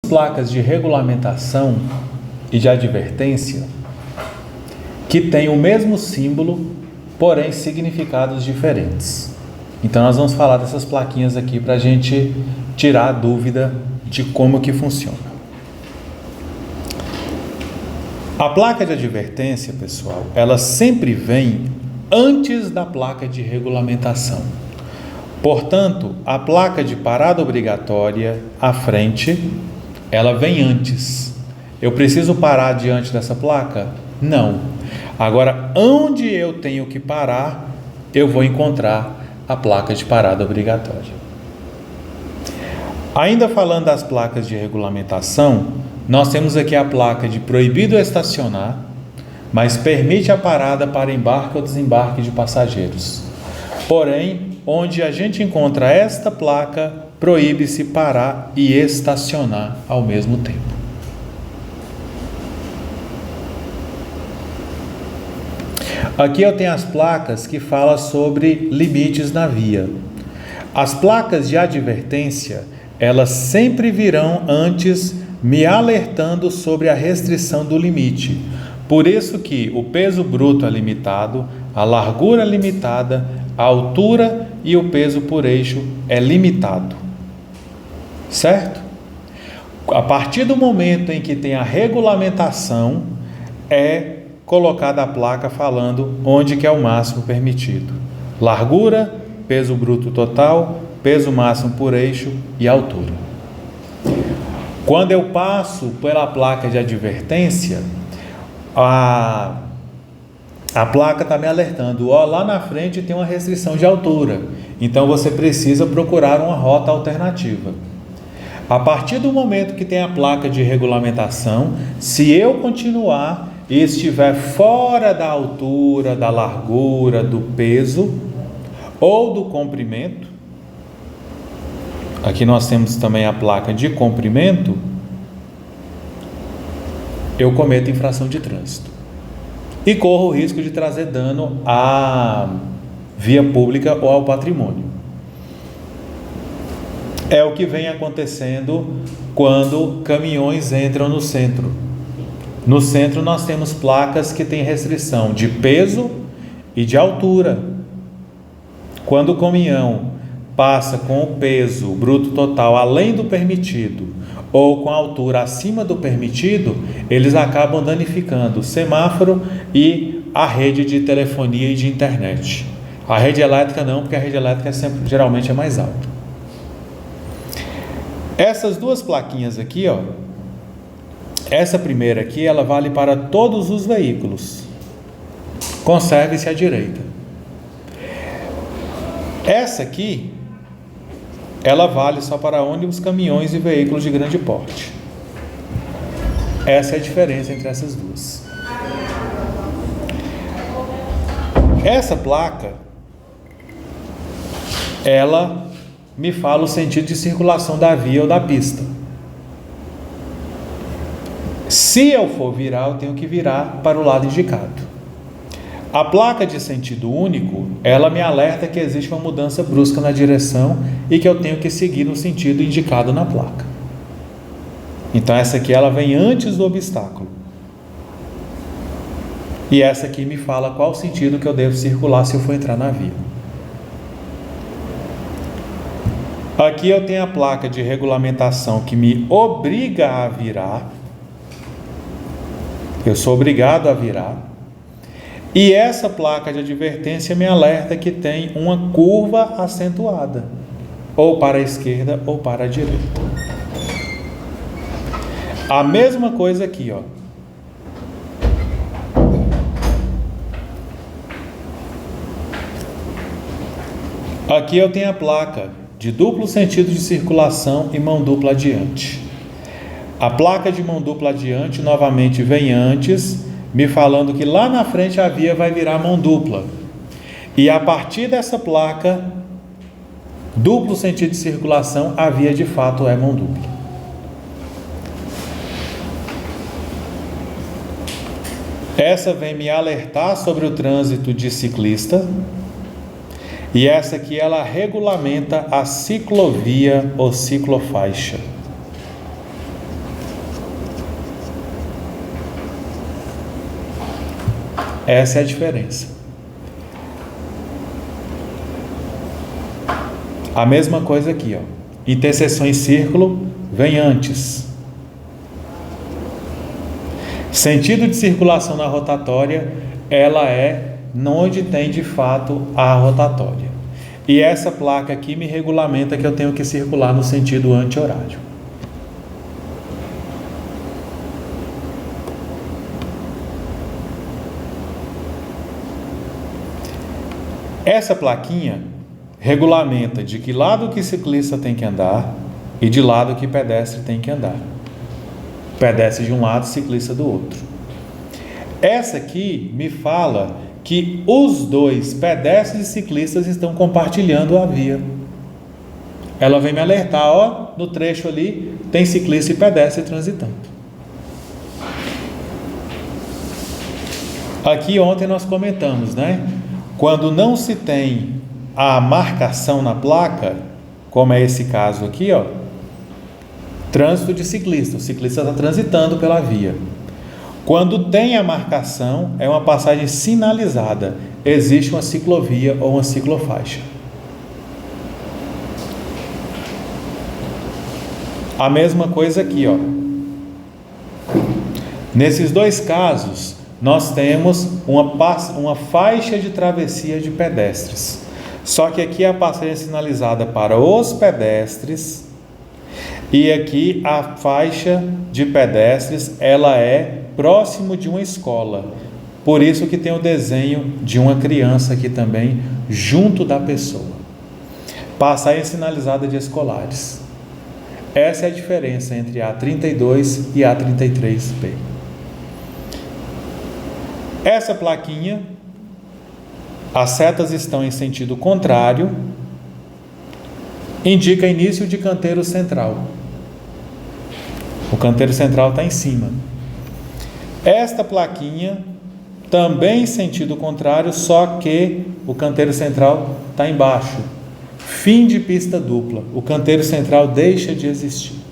Placas de regulamentação e de advertência que têm o mesmo símbolo, porém significados diferentes. Então nós vamos falar dessas plaquinhas aqui para a gente tirar a dúvida de como que funciona. A placa de advertência, pessoal, ela sempre vem antes da placa de regulamentação. Portanto, a placa de parada obrigatória à frente, ela vem antes. Eu preciso parar diante dessa placa? Não. Agora, onde eu tenho que parar, eu vou encontrar a placa de parada obrigatória. Ainda falando das placas de regulamentação, nós temos aqui a placa de proibido estacionar, mas permite a parada para embarque ou desembarque de passageiros. Porém, onde a gente encontra esta placa, proíbe-se parar e estacionar ao mesmo tempo. Aqui eu tenho as placas que falam sobre limites na via. As placas de advertência, elas sempre virão antes me alertando sobre a restrição do limite. Por isso que o peso bruto é limitado, a largura é limitada, a altura e o peso por eixo é limitado. Certo? A partir do momento em que tem a regulamentação, é colocada a placa falando onde que é o máximo permitido. Largura, peso bruto total, peso máximo por eixo e altura. Quando eu passo pela placa de advertência, a placa está me alertando, lá na frente tem uma restrição de altura, então você precisa procurar uma rota alternativa. A partir do momento que tem a placa de regulamentação, se eu continuar e estiver fora da altura, da largura, do peso ou do comprimento, aqui nós temos também a placa de comprimento, eu cometo infração de trânsito e corro o risco de trazer dano à via pública ou ao patrimônio. É o que vem acontecendo quando caminhões entram no centro. No centro nós temos placas que têm restrição de peso e de altura. Quando o caminhão passa com o peso bruto total além do permitido ou com a altura acima do permitido, eles acabam danificando o semáforo e a rede de telefonia e de internet. A rede elétrica não, porque a rede elétrica geralmente é mais alta. Essas duas plaquinhas aqui, essa primeira aqui, ela vale para todos os veículos. Conserve-se à direita. Essa aqui, ela vale só para ônibus, caminhões e veículos de grande porte. Essa é a diferença entre essas duas. Essa placa, ela me fala o sentido de circulação da via ou da pista. Se eu for virar, eu tenho que virar para o lado indicado. A placa de sentido único, ela me alerta que existe uma mudança brusca na direção e que eu tenho que seguir no sentido indicado na placa. Então essa aqui, ela vem antes do obstáculo. E essa aqui me fala qual sentido que eu devo circular se eu for entrar na via. Aqui eu tenho a placa de regulamentação que me obriga a virar. Eu sou obrigado a virar. E essa placa de advertência me alerta que tem uma curva acentuada, ou para a esquerda ou para a direita. A mesma coisa aqui, Aqui eu tenho a placa de duplo sentido de circulação e mão dupla adiante. A placa de mão dupla adiante novamente vem antes, me falando que lá na frente a via vai virar mão dupla. E a partir dessa placa, duplo sentido de circulação, a via de fato é mão dupla. Essa vem me alertar sobre o trânsito de ciclista. E essa aqui, ela regulamenta a ciclovia ou ciclofaixa. Essa é a diferença. A mesma coisa aqui, ó. Interseção em círculo vem antes. Sentido de circulação na rotatória, ela é onde tem de fato a rotatória. E essa placa aqui me regulamenta que eu tenho que circular no sentido anti-horário. Essa plaquinha regulamenta de que lado que ciclista tem que andar e de lado que pedestre tem que andar. Pedestre de um lado, ciclista do outro. Essa aqui me fala que os dois, pedestres e ciclistas, estão compartilhando a via. Ela vem me alertar, ó, no trecho ali tem ciclista e pedestre transitando. Aqui ontem nós comentamos, né? Quando não se tem a marcação na placa, como é esse caso aqui, ó, trânsito de ciclista, o ciclista está transitando pela via. Quando tem a marcação, é uma passagem sinalizada, existe uma ciclovia ou uma ciclofaixa. A mesma coisa aqui, ó. Nesses dois casos, nós temos uma faixa de travessia de pedestres. Só que aqui a passagem é sinalizada para os pedestres e aqui a faixa de pedestres, ela é próximo de uma escola. Por isso que tem o desenho de uma criança aqui também, junto da pessoa. Passagem sinalizada de escolares. Essa é a diferença entre a 32 e a 33B. Essa plaquinha, as setas estão em sentido contrário, indica início de canteiro central. O canteiro central está em cima. Esta plaquinha também em sentido contrário, só que o canteiro central está embaixo. Fim de pista dupla. O canteiro central deixa de existir.